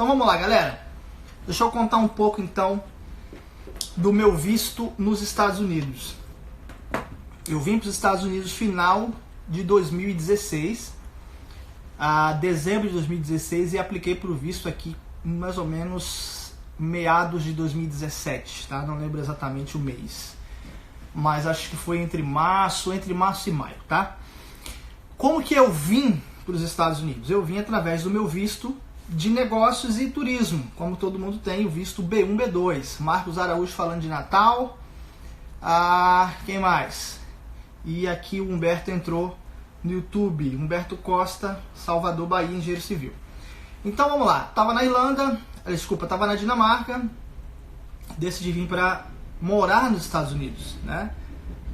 Então vamos lá, galera. Deixa eu contar um pouco então do meu visto nos Estados Unidos. Eu vim para os Estados Unidos final de 2016, a dezembro de 2016, e apliquei para o visto aqui mais ou menos meados de 2017, tá? Não lembro exatamente o mês, mas acho que foi entre março e maio, tá? Como que eu vim para os Estados Unidos? Eu vim através do meu visto de negócios e turismo, como todo mundo tem, o visto B1, B2. Marcos Araújo falando de Natal. Quem mais? E aqui o Humberto entrou no YouTube. Humberto Costa, Salvador, Bahia, engenheiro civil. Então vamos lá. Tava na Irlanda, tava na Dinamarca. Decidi vir para morar nos Estados Unidos, né?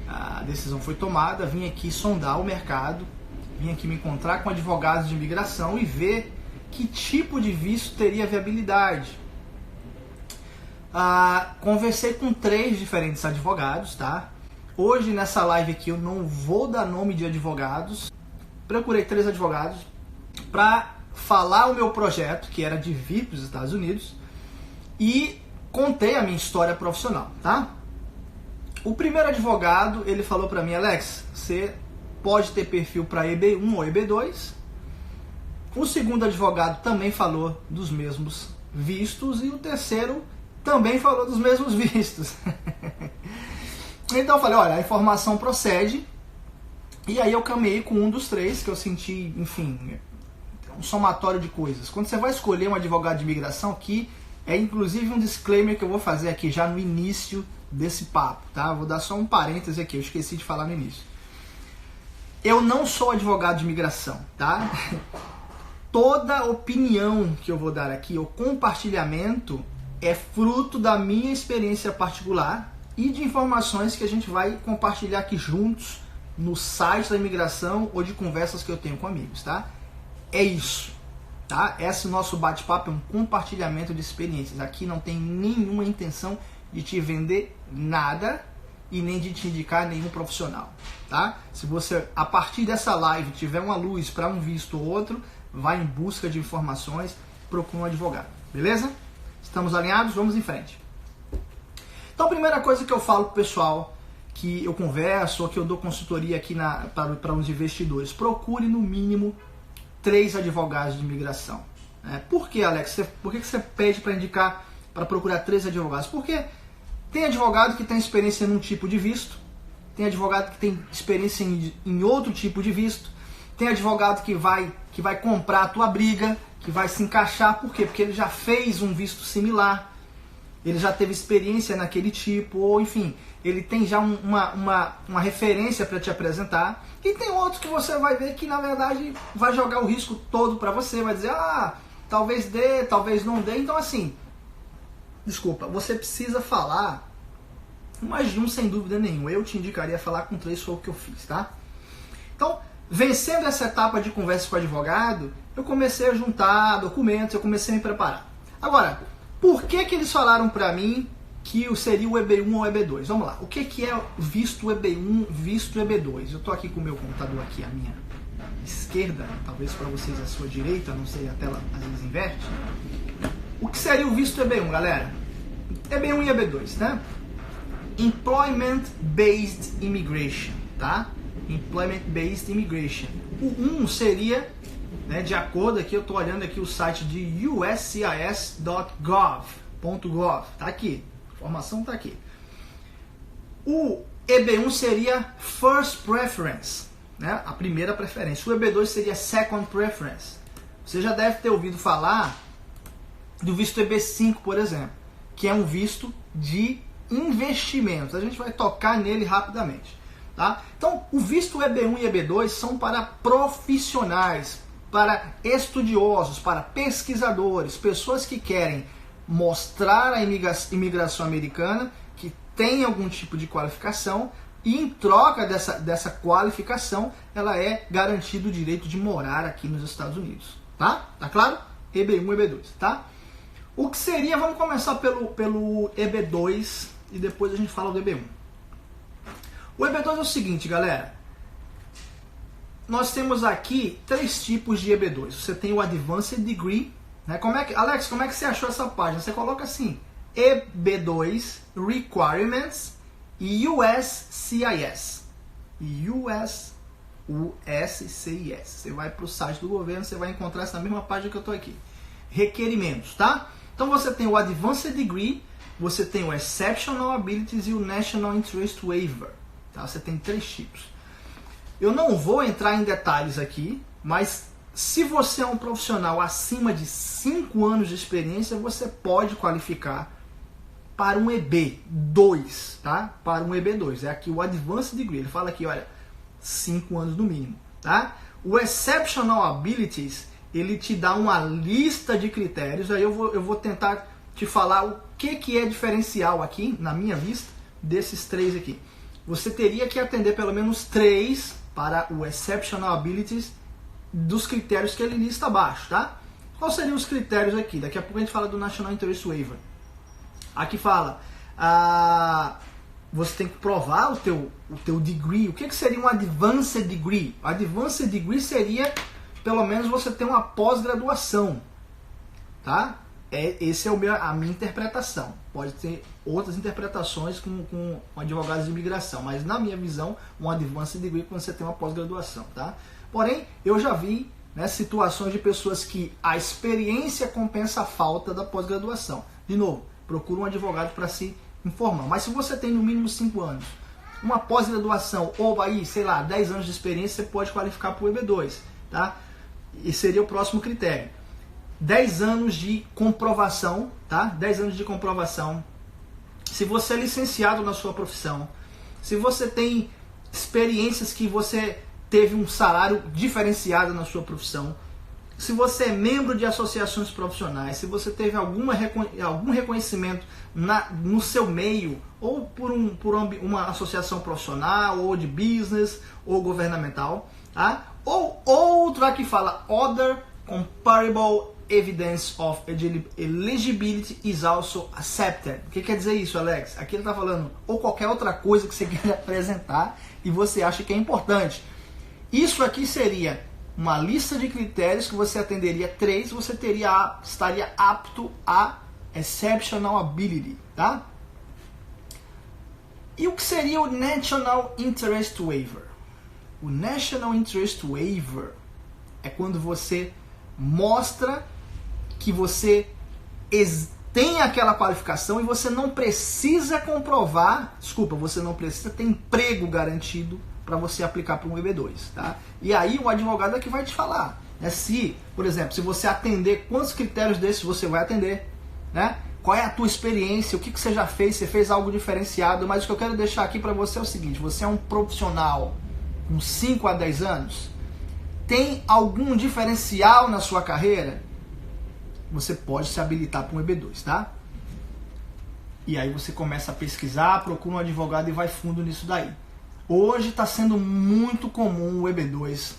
A decisão foi tomada. Vim aqui sondar o mercado. Vim aqui me encontrar com advogados de imigração e ver que tipo de visto teria viabilidade. Conversei com 3 diferentes advogados, tá? Hoje nessa live aqui eu não vou dar nome de advogados. Procurei 3 advogados para falar o meu projeto, que era de vir para os Estados Unidos, e contei a minha história profissional, tá? O primeiro advogado, ele falou para mim: Alex, você pode ter perfil para EB1 ou EB2. O segundo advogado também falou dos mesmos vistos, e o terceiro também falou dos mesmos vistos. Então eu falei, olha, a informação procede, e aí eu caminhei com um dos 3, que eu senti, enfim, um somatório de coisas. Quando você vai escolher um advogado de imigração, que é inclusive um disclaimer que eu vou fazer aqui já no início desse papo, tá? Vou dar só um parêntese aqui, eu esqueci de falar no início. Eu não sou advogado de imigração, tá? Toda opinião que eu vou dar aqui, o compartilhamento, é fruto da minha experiência particular e de informações que a gente vai compartilhar aqui juntos no site da imigração ou de conversas que eu tenho com amigos, tá? É isso, tá? Esse nosso bate-papo é um compartilhamento de experiências. Aqui não tem nenhuma intenção de te vender nada e nem de te indicar nenhum profissional, tá? Se você, a partir dessa live, tiver uma luz para um visto ou outro, vai em busca de informações, procura um advogado, beleza? Estamos alinhados? Vamos em frente. Então a primeira coisa que eu falo pro pessoal que eu converso ou que eu dou consultoria aqui para os investidores: procure no mínimo 3 advogados de imigração. Por que, Alex? Por que você pede para indicar, para procurar 3 advogados? Porque tem advogado que tem experiência num tipo de visto, tem advogado que tem experiência em outro tipo de visto, tem advogado que vai comprar a tua briga, que vai se encaixar. Por quê? Porque ele já fez um visto similar, ele já teve experiência naquele tipo, ou enfim, ele tem já uma referência para te apresentar. E tem outros que você vai ver que na verdade vai jogar o risco todo para você, vai dizer, talvez dê, talvez não dê. Então assim, desculpa, você precisa falar mais de um sem dúvida nenhuma. Eu te indicaria falar com 3, foi o que eu fiz, tá? Então, vencendo essa etapa de conversa com o advogado, eu comecei a juntar documentos, eu comecei a me preparar. Agora, por que eles falaram para mim que seria o EB1 ou EB2? Vamos lá, o que é visto EB1, visto EB2? Eu estou aqui com o meu computador aqui à minha esquerda, talvez para vocês à sua direita, não sei, a tela às vezes inverte. O que seria o visto EB1, galera? EB1 e EB2, né? Employment Based Immigration, tá? Employment Based Immigration. O 1 seria, né, de acordo aqui, eu estou olhando aqui o site de uscis.gov, tá aqui, a informação está aqui. O EB1 seria First Preference, né, a primeira preferência. O EB2 seria Second Preference. Você já deve ter ouvido falar do visto EB5, por exemplo, que é um visto de investimentos. A gente vai tocar nele rapidamente. Tá? Então, o visto EB1 e EB2 são para profissionais, para estudiosos, para pesquisadores, pessoas que querem mostrar a imigração americana, que tem algum tipo de qualificação, e em troca dessa qualificação, ela é garantido o direito de morar aqui nos Estados Unidos. Tá? Tá claro? EB1 e EB2. Tá? O que seria, vamos começar pelo EB2 e depois a gente fala do EB1. O EB2 é o seguinte, galera. Nós temos aqui 3 tipos de EB2. Você tem o Advanced Degree, Né? Alex, como é que você achou essa página? Você coloca assim, EB2 Requirements USCIS. USCIS. Você vai para o site do governo, você vai encontrar essa mesma página que eu estou aqui. Requerimentos, tá? Então você tem o Advanced Degree, você tem o Exceptional Abilities e o National Interest Waiver. Tá? Você tem 3 tipos. Eu não vou entrar em detalhes aqui, mas se você é um profissional acima de 5 anos de experiência, você pode qualificar para um EB2, tá? Para um EB2. É aqui o Advanced Degree. Ele fala aqui, olha, 5 anos no mínimo, tá? O Exceptional Abilities, ele te dá uma lista de critérios. Aí eu vou tentar te falar o que é diferencial aqui, na minha vista, desses 3 aqui. Você teria que atender pelo menos 3 para o Exceptional Abilities dos critérios que ele lista abaixo, tá? Quais seriam os critérios aqui? Daqui a pouco a gente fala do National Interest Waiver. Aqui fala, você tem que provar o teu degree. O que seria um Advanced Degree? Advanced Degree seria, pelo menos, você ter uma pós-graduação, tá? Esse é a minha interpretação. Pode ter outras interpretações com advogados de imigração, mas na minha visão, um Advanced Degree é quando você tem uma pós-graduação, tá? Porém, eu já vi, né, situações de pessoas que a experiência compensa a falta da pós-graduação. De novo, procura um advogado para se informar. Mas se você tem no mínimo 5 anos, uma pós-graduação ou aí, sei lá, 10 anos de experiência, você pode qualificar para o EB2, tá? E seria o próximo critério. 10 anos de comprovação, tá? 10 anos de comprovação. Se você é licenciado na sua profissão, se você tem experiências que você teve um salário diferenciado na sua profissão, se você é membro de associações profissionais, se você teve algum reconhecimento no seu meio, ou por uma associação profissional, ou de business, ou governamental, tá? Ou outro aqui fala Other Comparable Evidence of Eligibility is also accepted. O que quer dizer isso, Alex? Aqui ele está falando, ou qualquer outra coisa que você queira apresentar e você acha que é importante. Isso aqui seria uma lista de critérios que você atenderia 3, você estaria apto a Exceptional Ability, tá? E o que seria o National Interest Waiver? O National Interest Waiver é quando você mostra que você tem aquela qualificação e você não precisa comprovar, você não precisa ter emprego garantido para você aplicar para um EB2, tá? E aí o advogado é que vai te falar, né? Se, por exemplo, se você atender, quantos critérios desses você vai atender, né? Qual é a tua experiência, o que você já fez, você fez algo diferenciado, mas o que eu quero deixar aqui para você é o seguinte, você é um profissional com 5 a 10 anos, tem algum diferencial na sua carreira, você pode se habilitar para um EB2, tá? E aí você começa a pesquisar, procura um advogado e vai fundo nisso daí. Hoje está sendo muito comum o EB2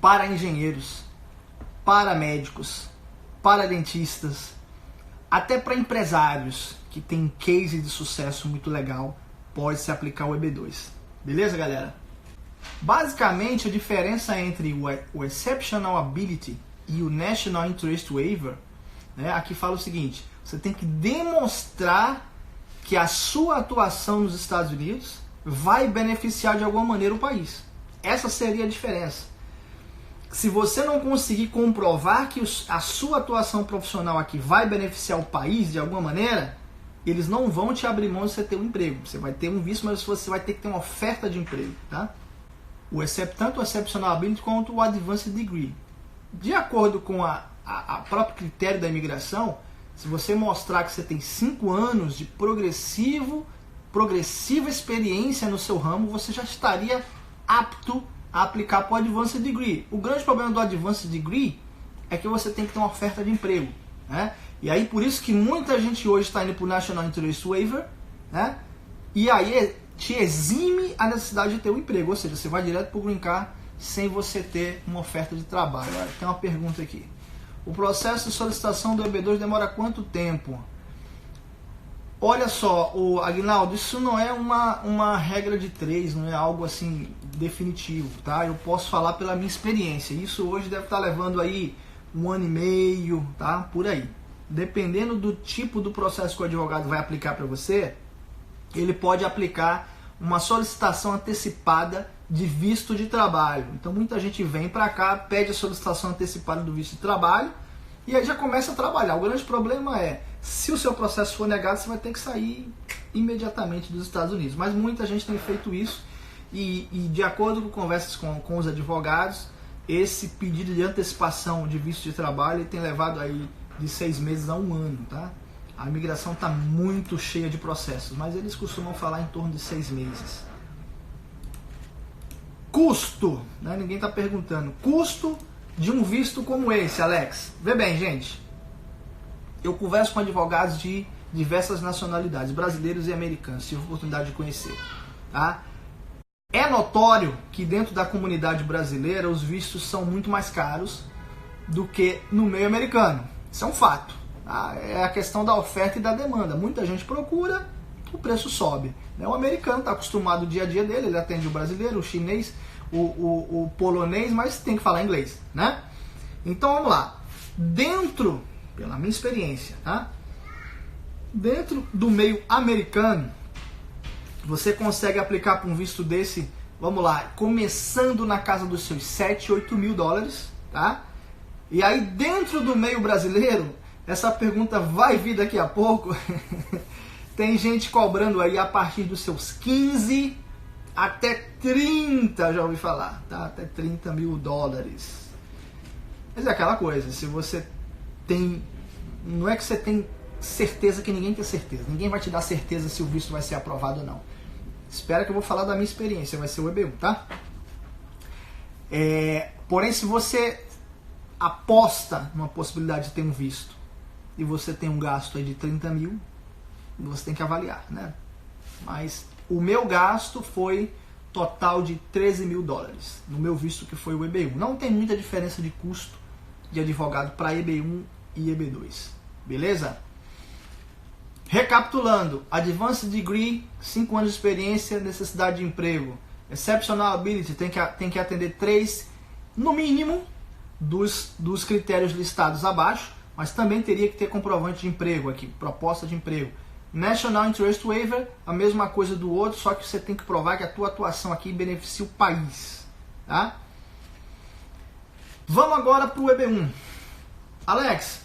para engenheiros, para médicos, para dentistas, até para empresários que tem case de sucesso muito legal, pode se aplicar o EB2. Beleza, galera? Basicamente, a diferença entre o Exceptional Ability e o National Interest Waiver, né, aqui fala o seguinte, você tem que demonstrar que a sua atuação nos Estados Unidos vai beneficiar de alguma maneira o país. Essa seria a diferença. Se você não conseguir comprovar que a sua atuação profissional aqui vai beneficiar o país de alguma maneira, eles não vão te abrir mão de você ter um emprego. Você vai ter um visto, mas você vai ter que ter uma oferta de emprego, tá? Tanto o Exceptional Ability quanto o Advanced Degree. De acordo com a próprio critério da imigração, se você mostrar que você tem 5 anos de progressiva experiência no seu ramo, você já estaria apto a aplicar para o Advanced Degree. O grande problema do Advanced Degree é que você tem que ter uma oferta de emprego, né? E aí por isso que muita gente hoje está indo para o National Interest Waiver, né? E aí te exime a necessidade de ter um emprego, ou seja, você vai direto para o Green Card sem você ter uma oferta de trabalho. Olha, tem uma pergunta aqui. O processo de solicitação do EB2 demora quanto tempo? Olha só, Aguinaldo, isso não é uma regra de 3, não é algo assim definitivo, tá? Eu posso falar pela minha experiência. Isso hoje deve estar levando aí 1 ano e meio, tá? Por aí. Dependendo do tipo do processo que o advogado vai aplicar para você, ele pode aplicar uma solicitação antecipada de visto de trabalho. Então muita gente vem para cá, pede a solicitação antecipada do visto de trabalho e aí já começa a trabalhar. O grande problema é, se o seu processo for negado, você vai ter que sair imediatamente dos Estados Unidos. Mas muita gente tem feito isso e de acordo com conversas com os advogados, esse pedido de antecipação de visto de trabalho tem levado aí de 6 meses a 1 ano, tá? A imigração está muito cheia de processos, mas eles costumam falar em torno de 6 meses. Custo, né? Ninguém está perguntando. Custo de um visto como esse, Alex. Vê bem, gente. Eu converso com advogados de diversas nacionalidades, brasileiros e americanos, tive a oportunidade de conhecer, tá? É notório que dentro da comunidade brasileira os vistos são muito mais caros do que no meio americano. Isso é um fato. Tá? É a questão da oferta e da demanda. Muita gente procura, o preço sobe. O americano está acostumado o dia a dia dele, ele atende o brasileiro, o chinês, o polonês, mas tem que falar inglês, né? Então vamos lá. Dentro, pela minha experiência, tá? Dentro do meio americano, você consegue aplicar para um visto desse, vamos lá, começando na casa dos seus 7, 8 mil dólares, tá? E aí dentro do meio brasileiro, essa pergunta vai vir daqui a pouco, tem gente cobrando aí a partir dos seus 15 até 30, já ouvi falar, tá? Até 30 mil dólares. Mas é aquela coisa, se você tem, não é que você tem certeza, que ninguém tem certeza, ninguém vai te dar certeza se o visto vai ser aprovado ou não. Espera que eu vou falar da minha experiência, vai ser o EB1, tá? Porém, se você aposta numa possibilidade de ter um visto e você tem um gasto aí de 30 mil, você tem que avaliar, né? Mas o meu gasto foi total de 13 mil dólares no meu visto, que foi o EB1. Não tem muita diferença de custo de advogado para EB1 e EB2, beleza? Recapitulando, Advanced Degree, 5 anos de experiência, necessidade de emprego. Exceptional Ability, tem que atender 3, no mínimo, dos critérios listados abaixo, mas também teria que ter comprovante de emprego aqui, proposta de emprego. National Interest Waiver, a mesma coisa do outro, só que você tem que provar que a tua atuação aqui beneficia o país, tá? Vamos agora para o EB1. Alex,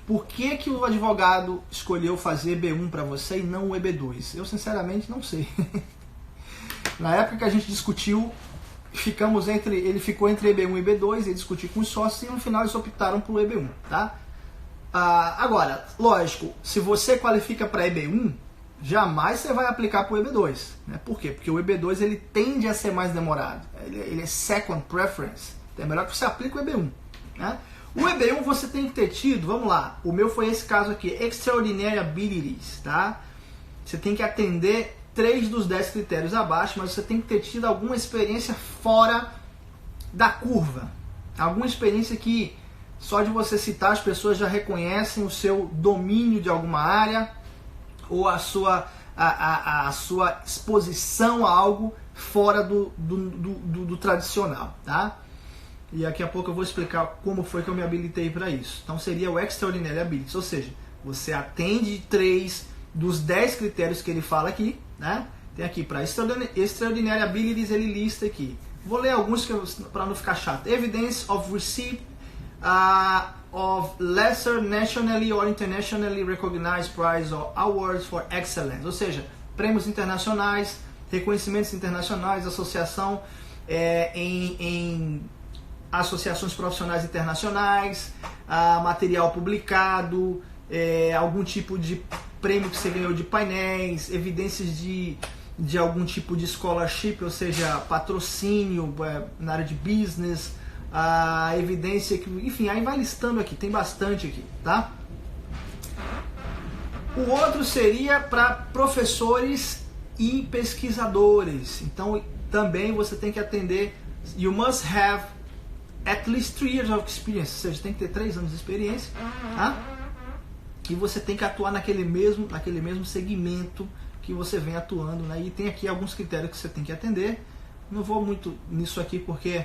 por que o advogado escolheu fazer EB1 para você e não o EB2? Eu sinceramente não sei. Na época que a gente discutiu, ele ficou entre EB1 e EB2, ele discutiu com os sócios e no final eles optaram por EB1, tá? Agora, lógico, se você qualifica para EB1, jamais você vai aplicar para o EB2, né? Por quê? Porque o EB2 ele tende a ser mais demorado, ele é second preference, então é melhor que você aplique o EB1, né? O EB1 você tem que ter tido, vamos lá, o meu foi esse caso aqui, Extraordinary Abilities, tá? Você tem que atender 3 dos 10 critérios abaixo, mas você tem que ter tido alguma experiência fora da curva. Alguma experiência que só de você citar as pessoas já reconhecem o seu domínio de alguma área ou a sua exposição a algo fora do tradicional, tá? E daqui a pouco eu vou explicar como foi que eu me habilitei para isso. Então seria o Extraordinary Abilities, ou seja, você atende 3 dos 10 critérios que ele fala aqui, né? Tem aqui para Extraordinary Abilities, ele lista aqui. Vou ler alguns para não ficar chato. Evidence of receipt of lesser nationally or internationally recognized prize or awards for excellence, ou seja, prêmios internacionais, reconhecimentos internacionais, associação em associações profissionais internacionais, material publicado, algum tipo de prêmio que você ganhou de painéis, evidências de algum tipo de scholarship, ou seja, patrocínio na área de business, a evidência que, enfim, aí vai listando aqui, tem bastante aqui, tá? O outro seria para professores e pesquisadores. Então, também você tem que atender, you must have at least 3 years of experience, ou seja, tem que ter 3 anos de experiência, tá? E você tem que atuar naquele mesmo segmento que você vem atuando, né? E tem aqui alguns critérios que você tem que atender. Não vou muito nisso aqui porque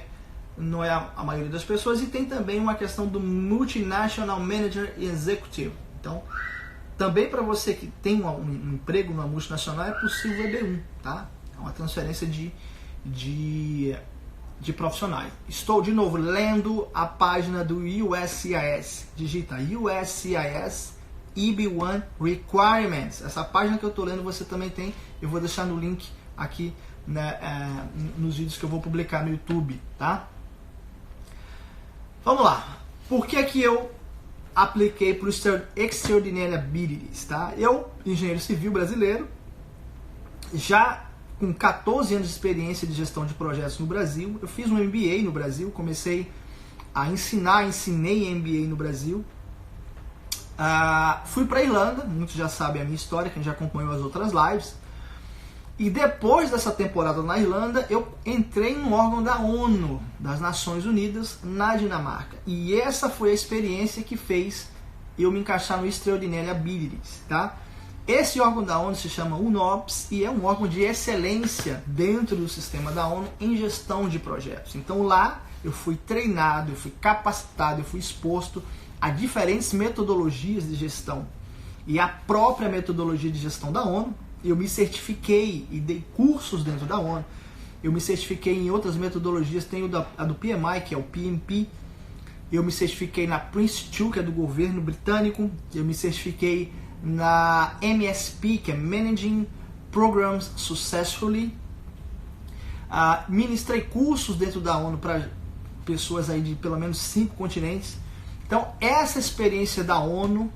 não é a maioria das pessoas, e tem também uma questão do Multinational Manager Executive. Então, também para você que tem um emprego numa multinacional, é possível o EB1, tá? É uma transferência de profissionais. Estou de novo lendo a página do USCIS. Digita USCIS EB1 Requirements. Essa página que eu estou lendo você também tem. Eu vou deixar no link aqui, né, nos vídeos que eu vou publicar no YouTube, tá? Vamos lá. Por que que eu apliquei para o Extraordinary Abilities, tá? Eu, engenheiro civil brasileiro, já com 14 anos de experiência de gestão de projetos no Brasil, eu fiz um MBA no Brasil, comecei a ensinei MBA no Brasil. Fui para a Irlanda, muitos já sabem a minha história, quem já acompanhou as outras lives. E depois dessa temporada na Irlanda, eu entrei em um órgão da ONU, das Nações Unidas, na Dinamarca. E essa foi a experiência que fez eu me encaixar no Extraordinary Abilities, tá? Esse órgão da ONU se chama UNOPS e é um órgão de excelência dentro do sistema da ONU em gestão de projetos. Então lá eu fui treinado, eu fui capacitado, eu fui exposto a diferentes metodologias de gestão. E a própria metodologia de gestão da ONU, eu me certifiquei e dei cursos dentro da ONU. Eu me certifiquei em outras metodologias, tenho a do PMI, que é o PMP. Eu me certifiquei na Prince2, que é do governo britânico. Eu me certifiquei na MSP, que é Managing Programs Successfully. Ministrei cursos dentro da ONU para pessoas aí de pelo menos 5 continentes. Então, essa experiência da ONU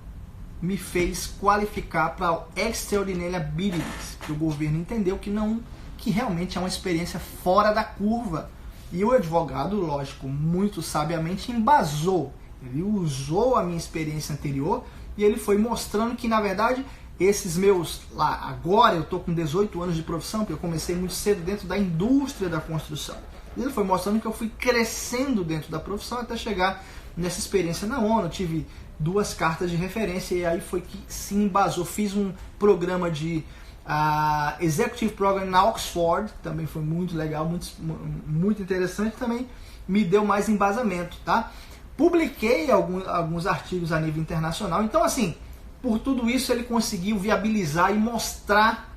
me fez qualificar para o Extraordinary Abilities, que o governo entendeu que realmente é uma experiência fora da curva. E o advogado, lógico, muito sabiamente embasou. Ele usou a minha experiência anterior e ele foi mostrando que, na verdade, esses meus... Agora eu estou com 18 anos de profissão, porque eu comecei muito cedo dentro da indústria da construção. E ele foi mostrando que eu fui crescendo dentro da profissão até chegar nessa experiência na ONU. Eu tive 2 cartas de referência e aí foi que se embasou. Fiz um programa de Executive Program na Oxford, também foi muito legal, muito interessante, também me deu mais embasamento, tá? Publiquei alguns artigos a nível internacional. Então, assim, por tudo isso ele conseguiu viabilizar e mostrar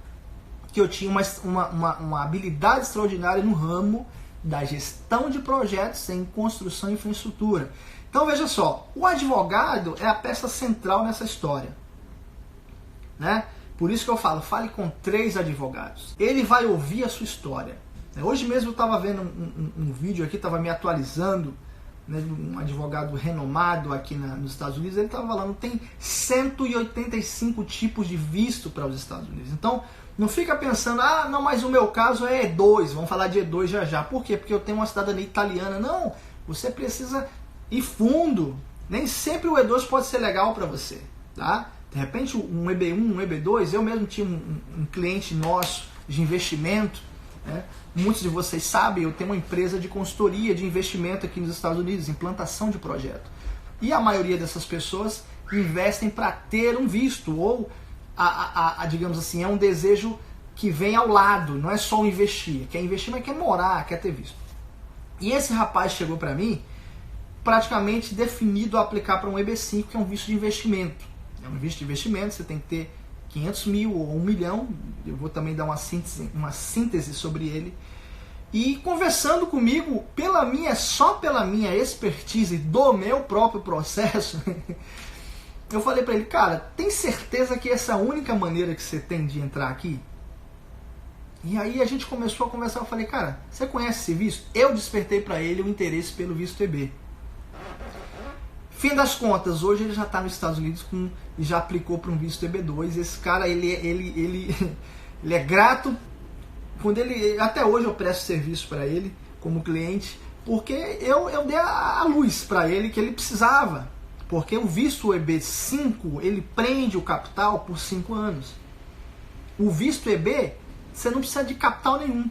que eu tinha uma habilidade extraordinária no ramo da gestão de projetos em construção e infraestrutura. Então veja só, o advogado é a peça central nessa história, né? Por isso que eu falo, fale com 3 advogados. Ele vai ouvir a sua história. Hoje mesmo eu estava vendo um vídeo aqui, estava me atualizando, né, de um advogado renomado aqui nos Estados Unidos. Ele estava falando, tem 185 tipos de visto para os Estados Unidos. Então, não fica pensando, não, mas o meu caso é E2, vamos falar de E2 já já. Por quê? Porque eu tenho uma cidadania italiana. Não, você precisa ir fundo. Nem sempre o E2 pode ser legal para você, tá? De repente, um EB1, um EB2, eu mesmo tinha um cliente nosso de investimento, né? Muitos de vocês sabem, eu tenho uma empresa de consultoria de investimento aqui nos Estados Unidos, implantação de projeto. E a maioria dessas pessoas investem para ter um visto, ou, digamos assim, é um desejo que vem ao lado, não é só investir. Quer investir, mas quer morar, quer ter visto. E esse rapaz chegou para mim, praticamente definido a aplicar para um EB5, que é um visto de investimento. É um visto de investimento, você tem que ter 500 mil ou 1 milhão, eu vou também dar uma síntese sobre ele. E conversando comigo, só pela minha expertise do meu próprio processo, eu falei para ele, cara, tem certeza que essa é a única maneira que você tem de entrar aqui? E aí a gente começou a conversar, eu falei, cara, você conhece esse visto? Eu despertei para ele o interesse pelo visto EB. Fim das contas, hoje ele já está nos Estados Unidos e já aplicou para um visto EB2. Esse cara, ele é grato. Até hoje eu presto serviço para ele como cliente, porque eu dei a luz para ele que ele precisava. Porque o visto EB5, ele prende o capital por 5 anos. O visto EB, você não precisa de capital nenhum.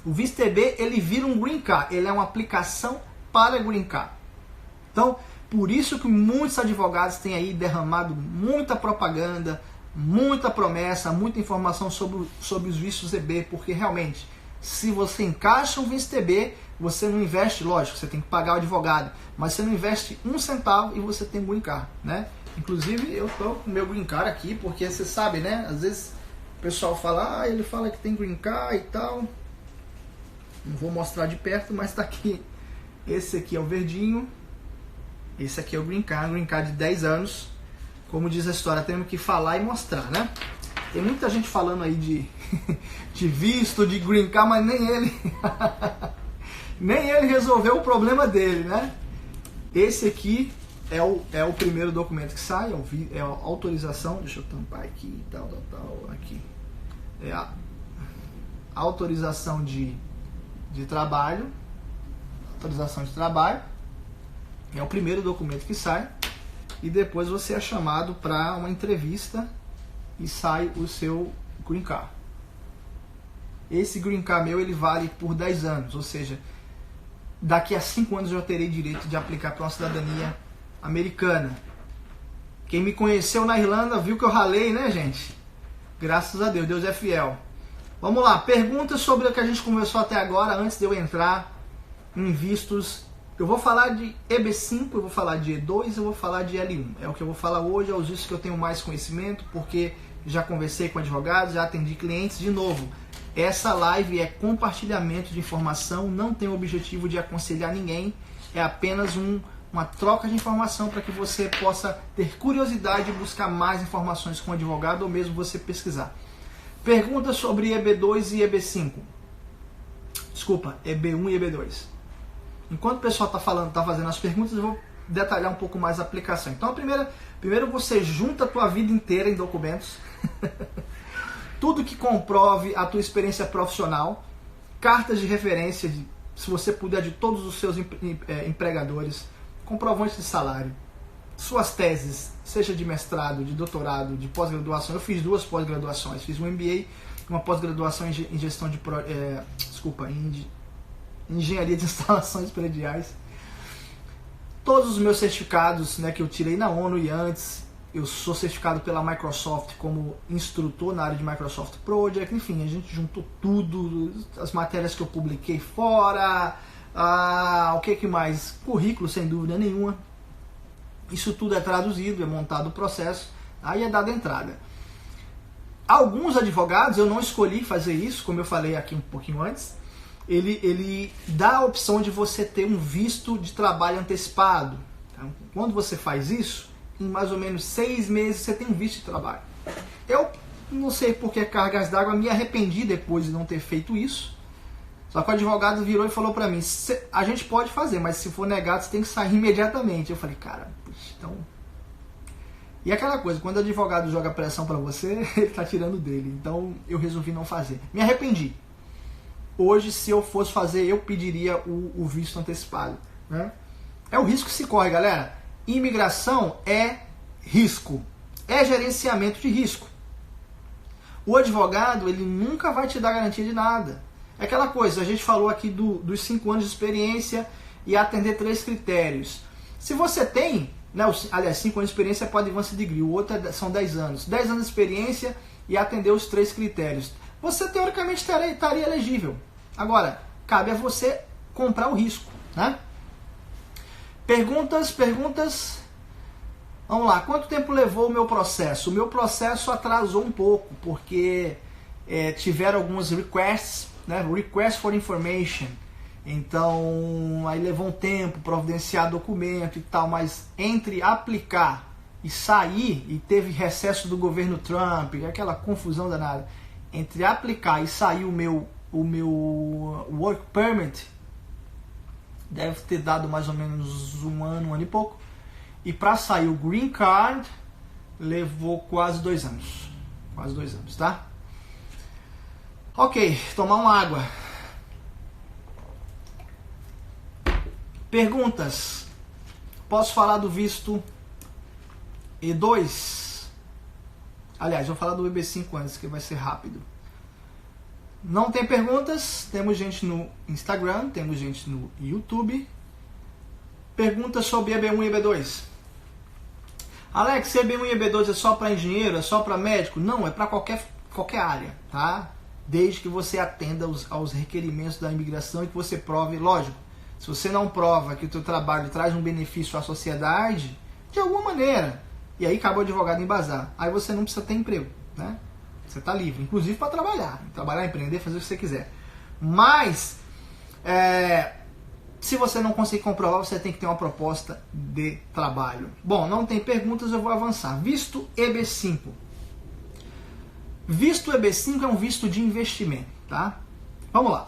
O visto EB, ele vira um Green Card, ele é uma aplicação para Green Card. Então, por isso que muitos advogados têm aí derramado muita propaganda, muita promessa, muita informação sobre os vistos EB, porque realmente, se você encaixa um visto EB, você não investe, lógico, você tem que pagar o advogado, mas você não investe um centavo e você tem green card, né? Inclusive, eu tô com o meu green card aqui, porque você sabe, né? Às vezes o pessoal fala, ele fala que tem green card e tal. Não vou mostrar de perto, mas tá aqui. Esse aqui é o verdinho. Esse aqui é o green card de 10 anos. Como diz a história, temos que falar e mostrar, né? Tem muita gente falando aí de visto, de green card, mas nem ele nem ele resolveu o problema dele, né? Esse aqui é o primeiro documento que sai, é a autorização, deixa eu tampar aqui, tal, aqui. É a autorização de trabalho, é o primeiro documento que sai, e depois você é chamado para uma entrevista e sai o seu green card. Esse green card meu, ele vale por 10 anos, ou seja, daqui a 5 anos eu terei direito de aplicar para uma cidadania americana. Quem me conheceu na Irlanda viu que eu ralei, né, gente? Graças a Deus, Deus é fiel. Vamos lá, perguntas sobre o que a gente conversou até agora, antes de eu entrar em vistos. Eu vou falar de EB5, eu vou falar de E2, eu vou falar de L1. É o que eu vou falar hoje, é os vistos que eu tenho mais conhecimento, porque já conversei com advogados, já atendi clientes. De novo, essa live é compartilhamento de informação, não tem o objetivo de aconselhar ninguém, é apenas uma troca de informação para que você possa ter curiosidade de buscar mais informações com o advogado ou mesmo você pesquisar. Perguntas sobre EB2 e EB5. Desculpa, EB1 e EB2. Enquanto o pessoal está fazendo as perguntas, eu vou detalhar um pouco mais a aplicação. Então, primeiro você junta a tua vida inteira em documentos. Tudo que comprove a tua experiência profissional. Cartas de referência, se você puder, de todos os seus empregadores. Comprovantes de salário. Suas teses, seja de mestrado, de doutorado, de pós-graduação. Eu fiz 2 pós-graduações. Fiz um MBA, uma pós-graduação em gestão de... engenharia de instalações prediais. Todos os meus certificados, né, que eu tirei na ONU e antes, eu sou certificado pela Microsoft como instrutor na área de Microsoft Project, enfim, a gente juntou tudo, as matérias que eu publiquei fora, o que mais? Currículo, sem dúvida nenhuma. Isso tudo é traduzido, é montado o processo, aí é dada entrada. Alguns advogados, eu não escolhi fazer isso, como eu falei aqui um pouquinho antes, ele dá a opção de você ter um visto de trabalho antecipado. Então, quando você faz isso, em mais ou menos 6 meses você tem um visto de trabalho. Eu não sei por que cargas d'água, me arrependi depois de não ter feito isso. Só que o advogado virou e falou pra mim, a gente pode fazer, mas se for negado você tem que sair imediatamente. Eu falei, cara, então... E aquela coisa, quando o advogado joga pressão pra você, ele tá tirando dele. Então eu resolvi não fazer. Me arrependi. Hoje, se eu fosse fazer, eu pediria o visto antecipado, né? É o risco que se corre, galera. Imigração é risco. É gerenciamento de risco. O advogado, ele nunca vai te dar garantia de nada. É aquela coisa, a gente falou aqui dos 5 anos de experiência e atender 3 critérios. Se você tem, né, 5 anos de experiência é para Advanced Degree, o outro são 10 anos. 10 anos de experiência e atender os 3 critérios. Você, teoricamente, estaria elegível. Agora, cabe a você comprar o risco, né? Perguntas. Vamos lá, quanto tempo levou o meu processo? O meu processo atrasou um pouco, porque tiveram alguns requests, né? Request for information. Então, aí levou um tempo, providenciar documento e tal, mas entre aplicar e sair, e teve recesso do governo Trump, aquela confusão danada, entre aplicar e sair o meu work permit, deve ter dado mais ou menos um ano e pouco. E para sair o green card, levou quase 2 anos. Quase 2 anos, tá? Ok, tomar uma água. Perguntas. Posso falar do visto E2? Aliás, vou falar do EB5 antes, que vai ser rápido. Não tem perguntas, temos gente no Instagram, temos gente no YouTube. Perguntas sobre EB1 e EB2. Alex, EB1 e EB2 é só para engenheiro, é só para médico? Não, é para qualquer área, tá? desde que você atenda aos requerimentos da imigração e que você prove, lógico, se você não prova que o teu trabalho traz um benefício à sociedade, de alguma maneira, e aí acaba o advogado embasar, aí você não precisa ter emprego, né? Você está livre, inclusive para trabalhar, empreender, fazer o que você quiser. Mas, se você não conseguir comprovar, você tem que ter uma proposta de trabalho. Bom, não tem perguntas, eu vou avançar. Visto EB5. Visto EB5 é um visto de investimento, tá? Vamos lá.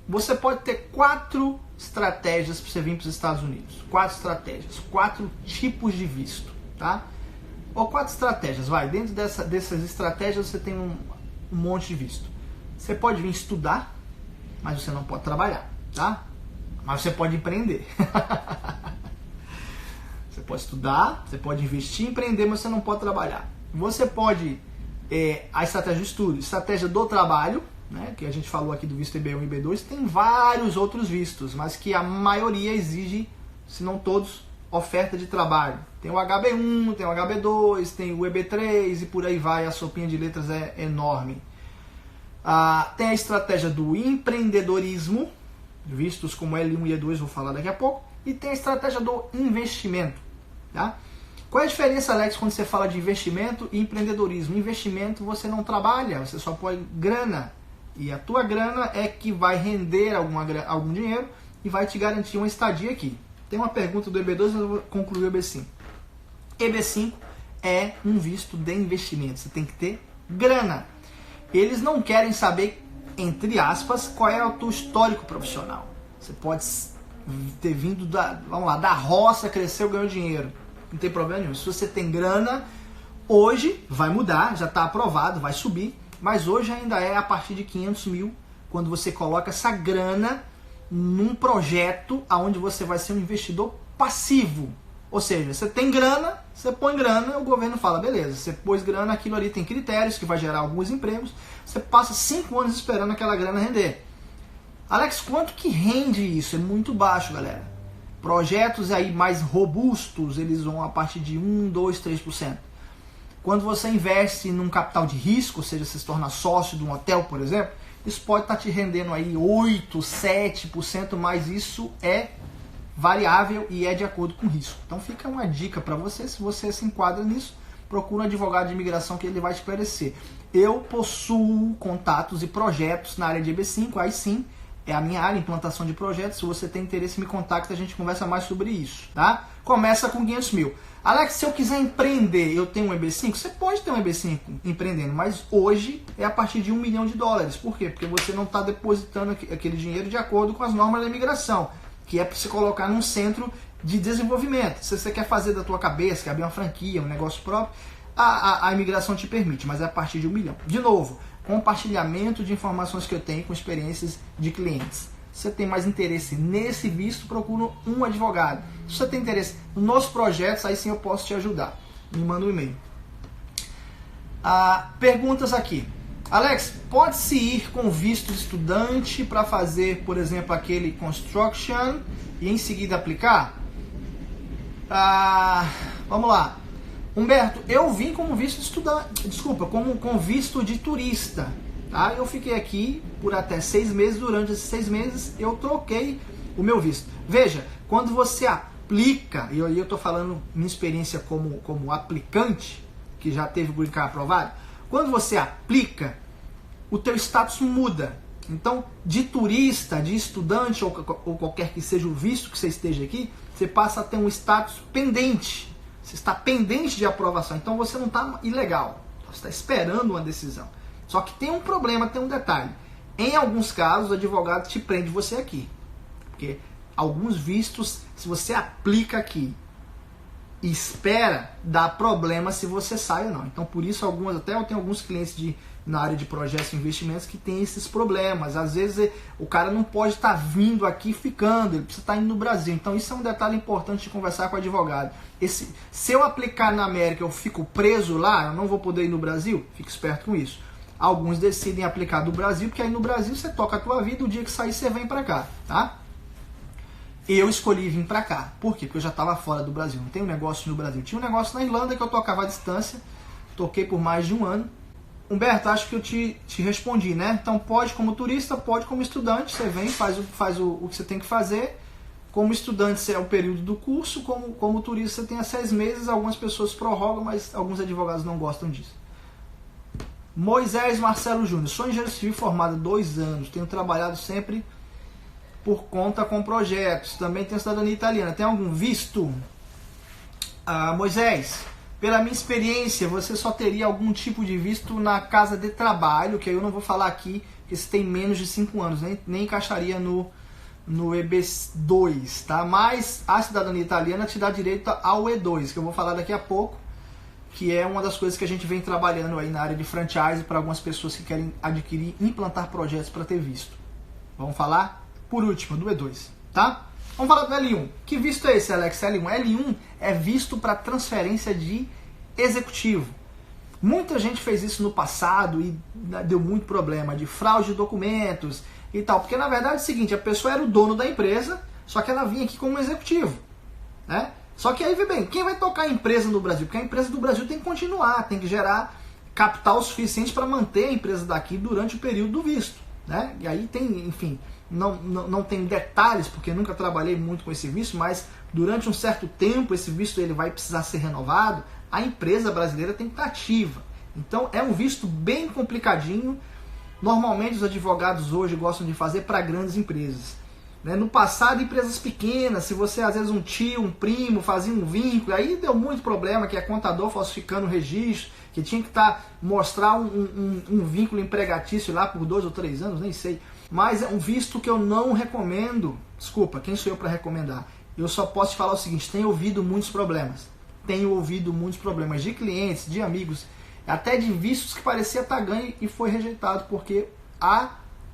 Você pode ter 4 estratégias para você vir para os Estados Unidos. 4 estratégias, 4 tipos de visto, tá? Ou 4 estratégias, vai. Dentro dessas estratégias você tem um monte de visto. Você pode vir estudar, mas você não pode trabalhar, tá? Mas você pode empreender. Você pode estudar, você pode investir, empreender, mas você não pode trabalhar. Você pode, a estratégia de estudo, estratégia do trabalho, né, que a gente falou aqui do visto EB1 e EB2, tem vários outros vistos, mas que a maioria exige, se não todos, oferta de trabalho. Tem o HB1, tem o HB2, tem o EB3 e por aí vai, a sopinha de letras é enorme. Tem a estratégia do empreendedorismo, vistos como L1 e E2, vou falar daqui a pouco, e tem a estratégia do investimento. Tá? Qual é a diferença, Alex, quando você fala de investimento e empreendedorismo? Investimento você não trabalha, você só põe grana, e a tua grana é que vai render algum dinheiro e vai te garantir uma estadia aqui. Tem uma pergunta do EB2, mas eu vou concluir o EB5. EB5 é um visto de investimento, você tem que ter grana. Eles não querem saber, entre aspas, qual é o teu histórico profissional. Você pode ter vindo da roça, cresceu, ganhou dinheiro. Não tem problema nenhum. Se você tem grana, hoje vai mudar, já está aprovado, vai subir. Mas hoje ainda é a partir de 500 mil, quando você coloca essa grana num projeto onde você vai ser um investidor passivo. Ou seja, você tem grana, você põe grana, o governo fala, beleza, você pôs grana, aquilo ali tem critérios que vai gerar alguns empregos, você passa 5 anos esperando aquela grana render. Alex, quanto que rende isso? É muito baixo, galera. Projetos aí mais robustos, eles vão a partir de 1, 2, 3%. Quando você investe num capital de risco, ou seja, você se torna sócio de um hotel, por exemplo, isso pode estar te rendendo aí 8, 7%, mas isso é variável e é de acordo com o risco. Então fica uma dica para você, se você se enquadra nisso, procura um advogado de imigração que ele vai te esclarecer. Eu possuo contatos e projetos na área de EB5, aí sim, é a minha área, implantação de projetos. Se você tem interesse, me contacta, a gente conversa mais sobre isso, tá? Começa com 500 mil. Alex, se eu quiser empreender, eu tenho um EB5? Você pode ter um EB5 empreendendo, mas hoje é a partir de $1 milhão. Por quê? Porque você não está depositando aquele dinheiro de acordo com as normas da imigração, que é para se colocar num centro de desenvolvimento. Se você quer fazer da tua cabeça, quer abrir uma franquia, um negócio próprio, a imigração te permite, mas é a partir de $1 milhão. De novo, compartilhamento de informações que eu tenho com experiências de clientes. Se você tem mais interesse nesse visto, procura um advogado. Se você tem interesse nos projetos, aí sim eu posso te ajudar. Me manda um e-mail. Perguntas aqui. Alex, pode-se ir com visto de estudante para fazer, por exemplo, aquele construction e em seguida aplicar? Vamos lá. Humberto, eu vim como visto de estudante, com visto de turista. Tá? Eu fiquei aqui por até 6 meses, durante esses 6 meses eu troquei o meu visto. Veja, quando você aplica, e eu estou falando minha experiência como aplicante, que já teve o green card aprovado, quando você aplica, o teu status muda. Então, de turista, de estudante, ou qualquer que seja o visto que você esteja aqui, você passa a ter um status pendente. Você está pendente de aprovação, então você não está ilegal, você está esperando uma decisão. Só que tem um problema, tem um detalhe. Em alguns casos, o advogado te prende você aqui. Porque alguns vistos, se você aplica aqui e espera, dá problema se você sai ou não. Então, por isso, até eu tenho alguns clientes na área de projetos e investimentos que tem esses problemas. Às vezes, o cara não pode estar vindo aqui ficando, ele precisa estar indo no Brasil. Então, isso é um detalhe importante de conversar com o advogado. Se eu aplicar na América, eu fico preso lá, eu não vou poder ir no Brasil? Fique esperto com isso. Alguns decidem aplicar do Brasil, porque aí no Brasil você toca a tua vida, o dia que sair você vem pra cá, tá? Eu escolhi vir pra cá. Por quê? Porque eu já estava fora do Brasil, não tenho negócio no Brasil. Tinha um negócio na Irlanda que eu tocava à distância, toquei por mais de 1 ano, Humberto, acho que eu te respondi, né? Então pode como turista, pode como estudante, você vem, faz o que você tem que fazer. Como estudante é o período do curso, como turista você tem 6 meses, algumas pessoas prorrogam, mas alguns advogados não gostam disso. Moisés Marcelo Júnior, sou engenheiro civil formado há 2 anos, tenho trabalhado sempre por conta com projetos, também tenho cidadania italiana, tem algum visto? Moisés, pela minha experiência, você só teria algum tipo de visto na casa de trabalho, que eu não vou falar aqui, porque se tem menos de 5 anos, nem encaixaria no EB2, tá? Mas a cidadania italiana te dá direito ao E2, que eu vou falar daqui a pouco, que é uma das coisas que a gente vem trabalhando aí na área de franchise para algumas pessoas que querem adquirir, implantar projetos para ter visto. Vamos falar, por último, do E2, tá? Vamos falar do L1. Que visto é esse, Alex? L1. L1 é visto para transferência de executivo. Muita gente fez isso no passado e deu muito problema de fraude de documentos e tal. Porque na verdade é o seguinte, a pessoa era o dono da empresa, só que ela vinha aqui como executivo, né? Só que aí, vê bem, quem vai tocar a empresa no Brasil? Porque a empresa do Brasil tem que continuar, tem que gerar capital suficiente para manter a empresa daqui durante o período do visto, né? E aí tem, enfim, não tem detalhes, porque nunca trabalhei muito com esse visto, mas durante um certo tempo esse visto ele vai precisar ser renovado, a empresa brasileira tem que estar ativa. Então é um visto bem complicadinho, normalmente os advogados hoje gostam de fazer para grandes empresas. No passado, empresas pequenas, se você às vezes um tio, um primo fazia um vínculo, aí deu muito problema, que é contador falsificando o registro, que tinha que mostrar um vínculo empregatício lá por 2 ou 3 anos, nem sei. Mas é um visto que eu não recomendo. Desculpa, quem sou eu para recomendar? Eu só posso te falar o seguinte, tenho ouvido muitos problemas. Tenho ouvido muitos problemas de clientes, de amigos, até de vistos que parecia estar ganho e foi rejeitado, porque a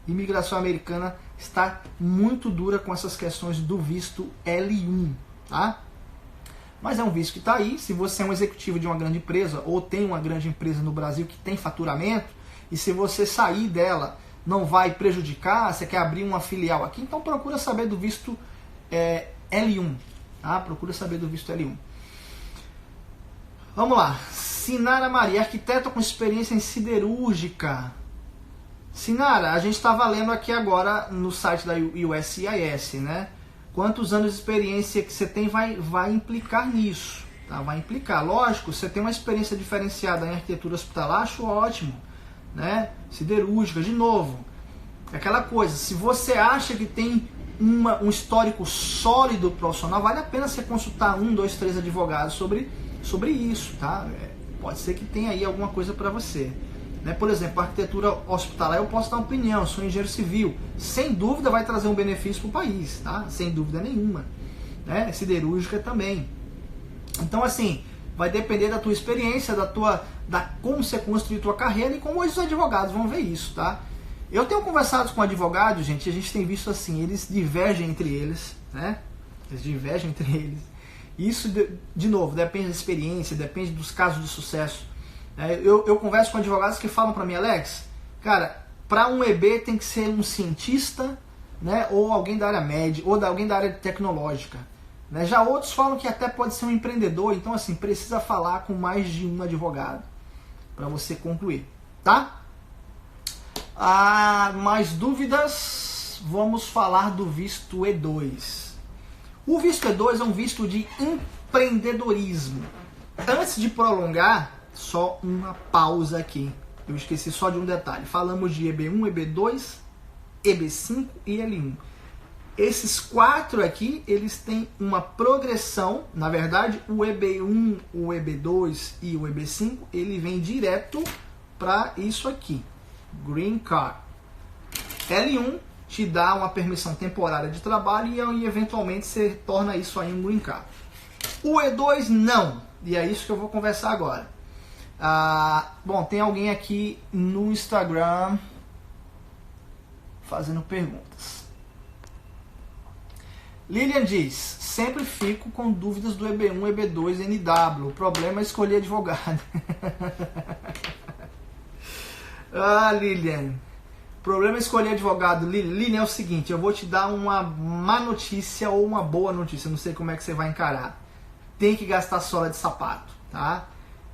imigração americana está muito dura com essas questões do visto L1, tá? Mas é um visto que está aí. Se você é um executivo de uma grande empresa ou tem uma grande empresa no Brasil que tem faturamento, e se você sair dela não vai prejudicar, você quer abrir uma filial aqui, então procura saber do visto L1, tá? Procura saber do visto L1. Vamos lá. Sinara Maria, arquiteta com experiência em siderúrgica. Sinara, a gente está lendo aqui agora no site da USCIS, né? Quantos anos de experiência que você tem vai implicar nisso, tá? Vai implicar. Lógico, você tem uma experiência diferenciada em arquitetura hospitalar, acho ótimo, né? Siderúrgica, de novo, aquela coisa, se você acha que tem um histórico sólido profissional, vale a pena você consultar 1, 2, 3 advogados sobre isso, tá? Pode ser que tenha aí alguma coisa para você. Por exemplo, arquitetura hospitalar, eu posso dar uma opinião, sou engenheiro civil, sem dúvida vai trazer um benefício para o país, tá? Sem dúvida nenhuma, né? Siderúrgica também. Então, assim, vai depender da tua experiência, da como você construir a tua carreira e como os advogados vão ver isso, tá? Eu tenho conversado com advogados, gente, a gente tem visto assim, eles divergem entre eles, né? Eles divergem entre eles. Isso, de novo, depende da experiência, depende dos casos de sucesso. Eu converso com advogados que falam para mim, Alex, cara, para um EB tem que ser um cientista, né, ou alguém da área médica, ou alguém da área tecnológica. Né? Já outros falam que até pode ser um empreendedor, então assim, precisa falar com mais de um advogado para você concluir, tá? Mais dúvidas? Vamos falar do visto E2. O visto E2 é um visto de empreendedorismo. Antes de prolongar, só uma pausa aqui. Eu esqueci só de um detalhe. Falamos de EB1, EB2, EB5 e L1. Esses 4 aqui, eles têm uma progressão. Na verdade, o EB1, o EB2 e o EB5, ele vem direto para isso aqui. Green Card. L1 te dá uma permissão temporária de trabalho e eventualmente você torna isso aí um Green Card. O E2 não. E é isso que eu vou conversar agora. Bom, tem alguém aqui no Instagram fazendo perguntas. Lilian diz, sempre fico com dúvidas do EB1, EB2, NW. O problema é escolher advogado. Lilian. O problema é escolher advogado. Lilian, é o seguinte, eu vou te dar uma má notícia ou uma boa notícia. Não sei como é que você vai encarar. Tem que gastar sola de sapato, tá?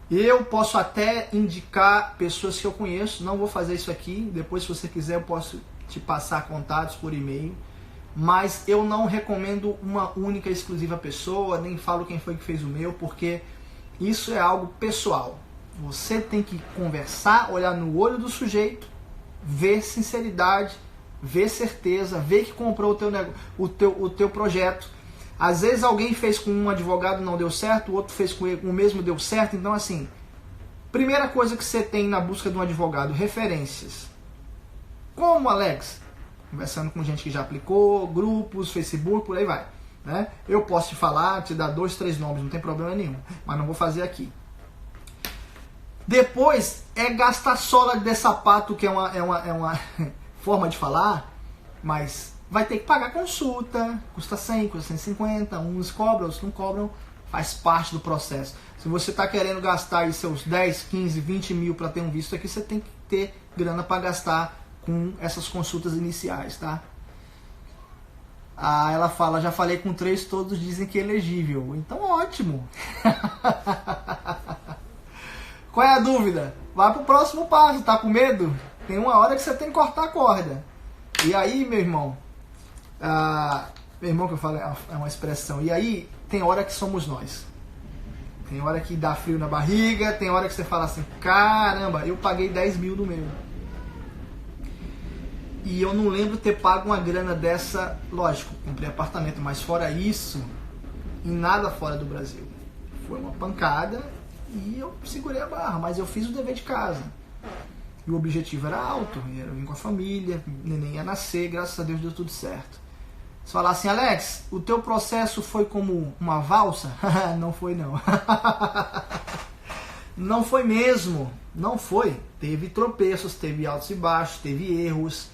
Eu posso até indicar pessoas que eu conheço, não vou fazer isso aqui, depois se você quiser eu posso te passar contatos por e-mail, mas eu não recomendo uma única exclusiva pessoa, nem falo quem foi que fez o meu, porque isso é algo pessoal. Você tem que conversar, olhar no olho do sujeito, ver sinceridade, ver certeza, ver que comprou o teu projeto. Às vezes alguém fez com um advogado não deu certo, o outro fez com o mesmo deu certo. Então assim, primeira coisa que você tem na busca de um advogado, referências. Como, Alex? Conversando com gente que já aplicou, grupos, Facebook, por aí vai. Né? Eu posso te falar, te dar 2, 3 nomes, não tem problema nenhum, mas não vou fazer aqui. Depois é gastar sola de sapato, que é uma forma de falar, mas vai ter que pagar consulta, custa 100, custa 150, uns cobram, outros não cobram, faz parte do processo. Se você está querendo gastar aí seus 10, 15, 20 mil para ter um visto aqui, você tem que ter grana para gastar com essas consultas iniciais, tá? Ah, ela fala, já falei com 3, todos dizem que é elegível. Então ótimo! Qual é a dúvida? Vai pro próximo passo, tá com medo? Tem uma hora que você tem que cortar a corda. E aí, meu irmão, meu irmão que eu falo é uma expressão, e aí tem hora que somos nós. Tem hora que dá frio na barriga, tem hora que você fala assim, caramba, eu paguei 10 mil no meu. E eu não lembro ter pago uma grana dessa, lógico, comprei apartamento, mas fora isso, em nada fora do Brasil. Foi uma pancada e eu segurei a barra, mas eu fiz o dever de casa. E o objetivo era alto, era vir com a família, o neném ia nascer, graças a Deus deu tudo certo. Se falar assim, Alex, o teu processo foi como uma valsa? Não foi não. Não foi mesmo, não foi. Teve tropeços, teve altos e baixos, teve erros,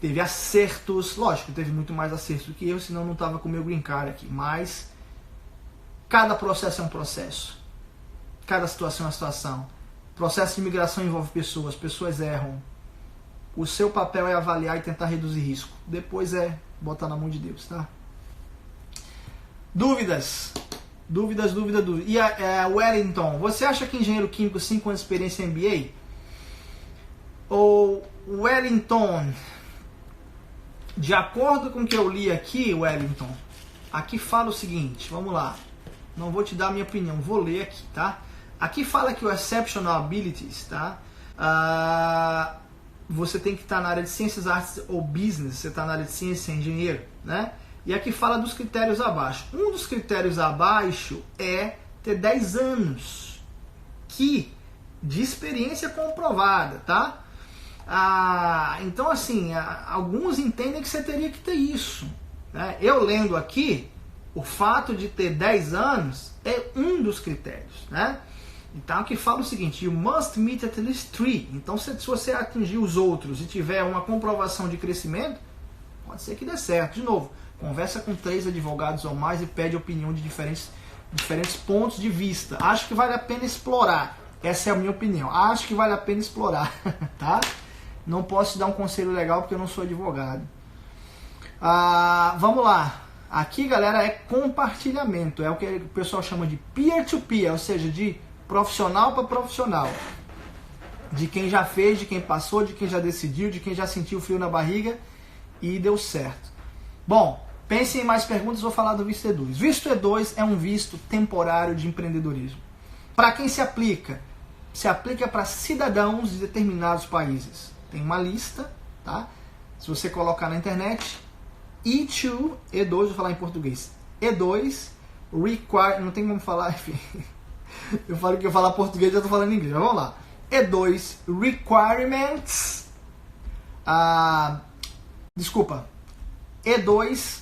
teve acertos. Lógico, teve muito mais acertos do que eu, senão não estava com o meu green card aqui. Mas cada processo é um processo. Cada situação é uma situação. Processo de imigração envolve pessoas, pessoas erram. O seu papel é avaliar e tentar reduzir risco. Depois é botar na mão de Deus, tá? Dúvidas? Dúvidas. E Wellington, você acha que engenheiro químico 5 anos de experiência em MBA? Ou Wellington, de acordo com o que eu li aqui, Wellington, aqui fala o seguinte, vamos lá. Não vou te dar a minha opinião, vou ler aqui, tá? Aqui fala que o Exceptional Abilities, tá? Você tem que estar na área de ciências, artes ou business, você está na área de ciência, engenheiro, né? E aqui fala dos critérios abaixo. Um dos critérios abaixo é ter 10 anos de experiência comprovada, tá? Então, assim, alguns entendem que você teria que ter isso, né? Eu lendo aqui, o fato de ter 10 anos é um dos critérios, né? Então aqui fala o seguinte, you must meet at least 3. Então se você atingir os outros e tiver uma comprovação de crescimento, pode ser que dê certo. De novo, conversa com 3 advogados ou mais e pede opinião de diferentes pontos de vista. Acho que vale a pena explorar. Essa é a minha opinião. Acho que vale a pena explorar, tá? Não posso te dar um conselho legal porque eu não sou advogado. Vamos lá. Aqui, galera, é compartilhamento. É o que o pessoal chama de peer-to-peer, ou seja, de profissional para profissional. De quem já fez, de quem passou, de quem já decidiu, de quem já sentiu frio na barriga e deu certo. Bom, pensem em mais perguntas, vou falar do visto E2. Visto E2 é um visto temporário de empreendedorismo. Para quem se aplica? Se aplica para cidadãos de determinados países. Tem uma lista, tá? Se você colocar na internet, E2, vou falar em português. E2, require, não tem como falar, enfim. Eu falo que eu falar português, já estou falando inglês. Mas vamos lá. E2, requirements. E2,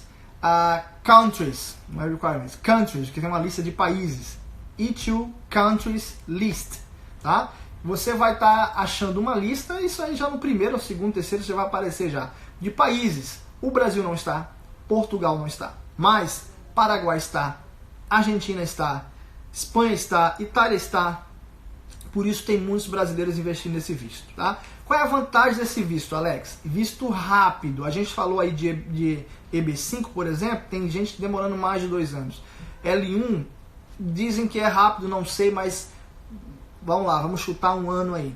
countries. Não é requirements. Countries, que tem uma lista de países. E2, countries list. Tá? Você vai estar achando uma lista, isso aí já no primeiro, ou segundo, terceiro, já vai aparecer já. De países. O Brasil não está, Portugal não está. Mas Paraguai está, Argentina está, Espanha está, Itália está. Por isso tem muitos brasileiros investindo nesse visto, tá? Qual é a vantagem desse visto, Alex? Visto rápido. A gente falou aí de EB5, por exemplo, tem gente demorando mais de 2 anos. L1, dizem que é rápido, não sei, mas vamos lá, vamos chutar um ano aí.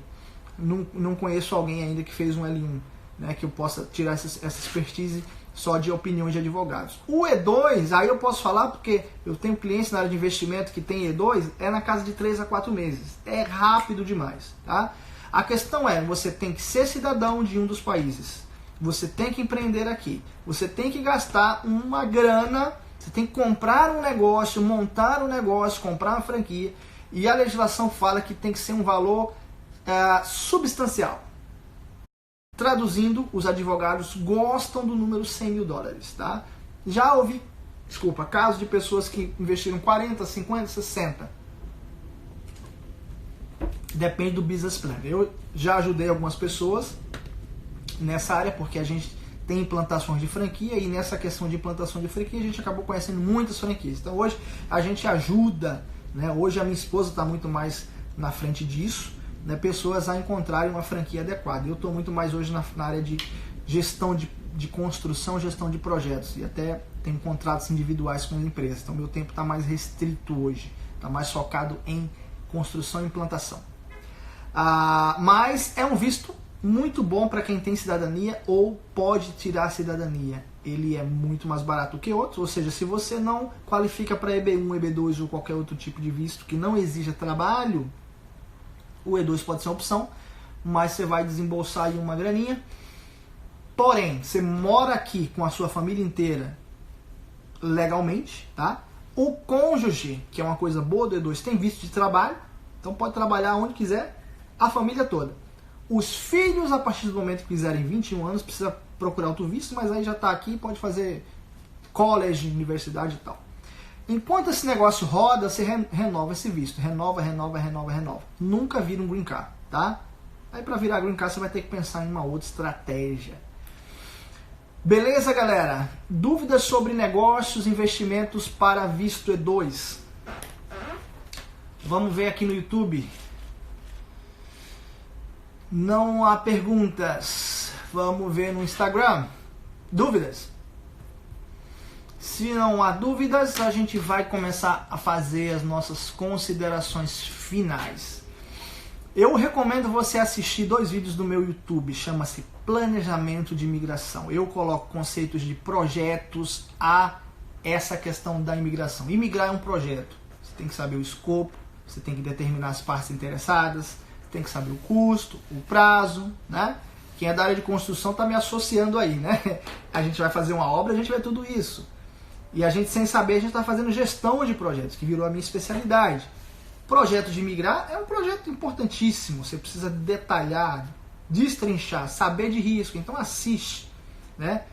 Não conheço alguém ainda que fez um L1, né, que eu possa tirar essa expertise só de opiniões de advogados. O E2, aí eu posso falar porque eu tenho clientes na área de investimento que tem E2, é na casa de 3 a 4 meses. É rápido demais, tá? A questão é, você tem que ser cidadão de um dos países. Você tem que empreender aqui. Você tem que gastar uma grana, você tem que comprar um negócio, montar um negócio, comprar uma franquia. E a legislação fala que tem que ser um valor substancial. Traduzindo, os advogados gostam do número 100 mil dólares, tá? Já ouvi, casos de pessoas que investiram 40, 50, 60. Depende do business plan. Eu já ajudei algumas pessoas nessa área, porque a gente tem implantações de franquia, e nessa questão de implantação de franquia a gente acabou conhecendo muitas franquias. Então hoje a gente ajuda, né? Hoje a minha esposa está muito mais na frente disso, né, pessoas a encontrarem uma franquia adequada. Eu estou muito mais hoje na área de gestão de construção, gestão de projetos, e até tenho contratos individuais com as empresas. Então meu tempo está mais restrito hoje, está mais focado em construção e implantação. Mas é um visto muito bom para quem tem cidadania ou pode tirar a cidadania. Ele é muito mais barato que outros, ou seja, se você não qualifica para EB1, EB2 ou qualquer outro tipo de visto que não exija trabalho, o E2 pode ser uma opção, mas você vai desembolsar aí uma graninha. Porém, você mora aqui com a sua família inteira legalmente, tá? O cônjuge, que é uma coisa boa do E2, tem visto de trabalho, então pode trabalhar onde quiser, a família toda. Os filhos, a partir do momento que fizerem 21 anos, precisa procurar outro visto, mas aí já está aqui, pode fazer college, universidade e tal. Enquanto esse negócio roda, você renova esse visto. Renova. Nunca vira um green card, tá? Aí para virar green card você vai ter que pensar em uma outra estratégia. Beleza, galera? Dúvidas sobre negócios, investimentos para visto E2? Vamos ver aqui no YouTube. Não há perguntas. Vamos ver no Instagram. Dúvidas? Se não há dúvidas, a gente vai começar a fazer as nossas considerações finais. Eu recomendo você assistir 2 vídeos do meu YouTube, chama-se Planejamento de Imigração. Eu coloco conceitos de projetos a essa questão da imigração. Imigrar é um projeto. Você tem que saber o escopo, você tem que determinar as partes interessadas, você tem que saber o custo, o prazo, né? Quem é da área de construção está me associando aí, né? A gente vai fazer uma obra, a gente vai tudo isso. E a gente, sem saber, a gente está fazendo gestão de projetos, que virou a minha especialidade. Projeto de imigrar é um projeto importantíssimo. Você precisa detalhar, destrinchar, saber de risco. Então assiste, né?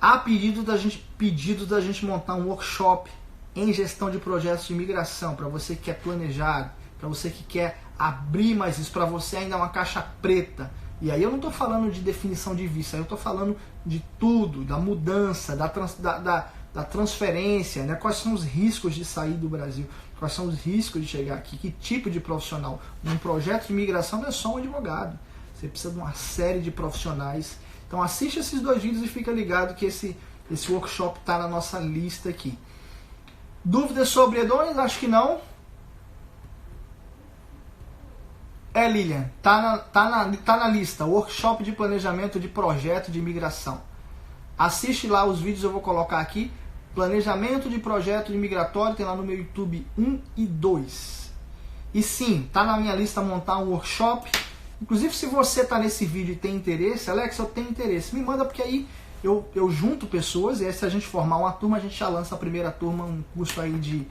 Há pedido da gente montar um workshop em gestão de projetos de imigração, para você que quer planejar, para você que quer abrir mais isso, para você ainda é uma caixa preta. E aí eu não estou falando de definição de visto, aí eu estou falando de tudo, da mudança, da transferência, né? Quais são os riscos de sair do Brasil, quais são os riscos de chegar aqui, que tipo de profissional. Um projeto de imigração não é só um advogado, você precisa de uma série de profissionais. Então assiste esses 2 vídeos e fica ligado que esse workshop está na nossa lista aqui. Dúvidas sobre E2? Acho que não. Lilian, tá na lista, workshop de planejamento de projeto de imigração. Assiste lá os vídeos, eu vou colocar aqui. Planejamento de projeto imigratório, tem lá no meu YouTube 1 e 2. E sim, tá na minha lista montar um workshop. Inclusive, se você está nesse vídeo e tem interesse, Alex, eu tenho interesse, me manda, porque aí eu junto pessoas, e aí se a gente formar uma turma, a gente já lança a primeira turma, um curso aí de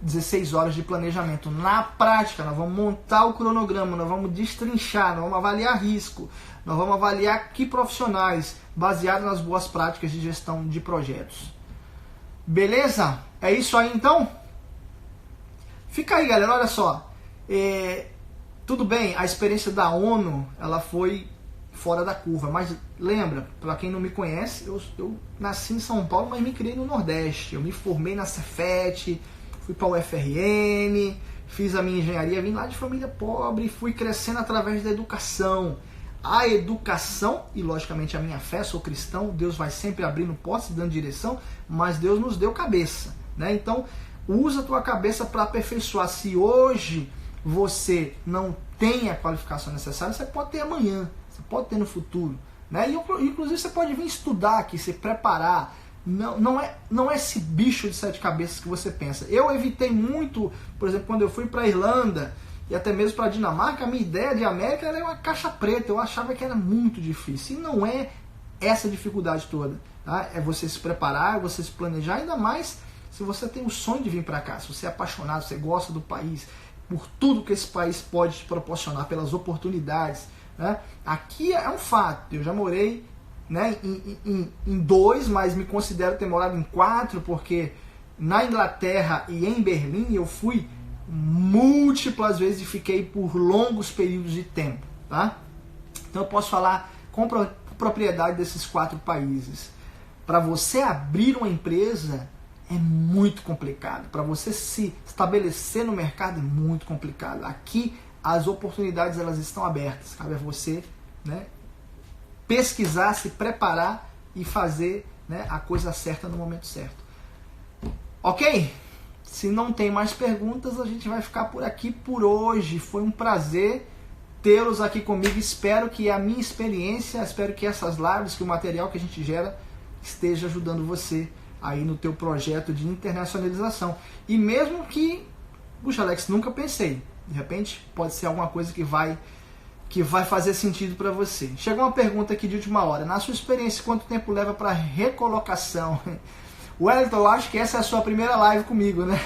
16 horas de planejamento. Na prática, nós vamos montar o cronograma, nós vamos destrinchar, nós vamos avaliar risco, nós vamos avaliar que profissionais, baseado nas boas práticas de gestão de projetos. Beleza? É isso aí então? Fica aí, galera, olha só. Tudo bem, a experiência da ONU, ela foi fora da curva, mas lembra, para quem não me conhece, eu nasci em São Paulo, mas me criei no Nordeste. Eu me formei na Cefet, fui para o UFRN, fiz a minha engenharia, vim lá de família pobre, fui crescendo através da educação. A educação e, logicamente, a minha fé, sou cristão, Deus vai sempre abrindo portas e dando direção, mas Deus nos deu cabeça, né? Então, usa a tua cabeça para aperfeiçoar. Se hoje você não tem a qualificação necessária, você pode ter amanhã, você pode ter no futuro, né? E inclusive você pode vir estudar aqui, se preparar. Não é esse bicho de 7 cabeças que você pensa. Eu evitei muito, por exemplo, quando eu fui para a Irlanda e até mesmo para a Dinamarca, a minha ideia de América era uma caixa preta. Eu achava que era muito difícil. E não é essa dificuldade toda. Tá? É você se preparar, é você se planejar, ainda mais se você tem o sonho de vir para cá, se você é apaixonado, você gosta do país, por tudo que esse país pode te proporcionar, pelas oportunidades. Né? Aqui é um fato. Eu já morei, né, em 2, mas me considero ter morado em 4, porque na Inglaterra e em Berlim eu fui múltiplas vezes e fiquei por longos períodos de tempo. Tá? Então eu posso falar com propriedade desses 4 países. Para você abrir uma empresa é muito complicado. Para você se estabelecer no mercado é muito complicado. Aqui as oportunidades elas estão abertas. Cabe a você, né, pesquisar, se preparar e fazer, né, a coisa certa no momento certo. Ok? Se não tem mais perguntas, a gente vai ficar por aqui por hoje. Foi um prazer tê-los aqui comigo. Espero que a minha experiência, espero que essas lives, que o material que a gente gera esteja ajudando você aí no teu projeto de internacionalização. E mesmo que, puxa Alex, nunca pensei. De repente pode ser alguma coisa que vai fazer sentido para você. Chegou uma pergunta aqui de última hora. Na sua experiência, quanto tempo leva para recolocação? Wellington, eu acho que essa é a sua primeira live comigo, né?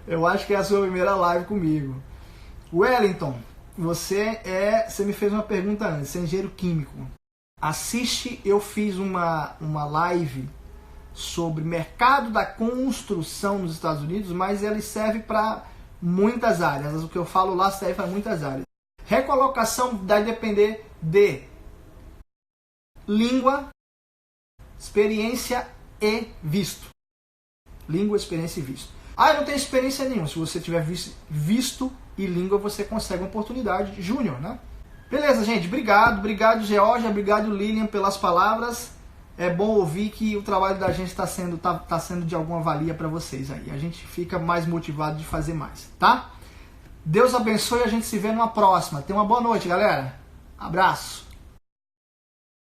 Eu acho que é a sua primeira live comigo. Wellington, você me fez uma pergunta antes, você é engenheiro químico. Assiste, eu fiz uma live sobre mercado da construção nos Estados Unidos, mas ele serve para muitas áreas. O que eu falo lá serve para muitas áreas. Recolocação deve depender de língua, experiência e visto. Língua, experiência e visto. Eu não tenho experiência nenhuma. Se você tiver visto e língua, você consegue uma oportunidade júnior, né? Beleza, gente. Obrigado. Obrigado, Georgia. Obrigado, Lilian, pelas palavras. É bom ouvir que o trabalho da gente está sendo de alguma valia para vocês aí. A gente fica mais motivado de fazer mais, tá? Deus abençoe e a gente se vê numa próxima. Tenha uma boa noite, galera. Abraço.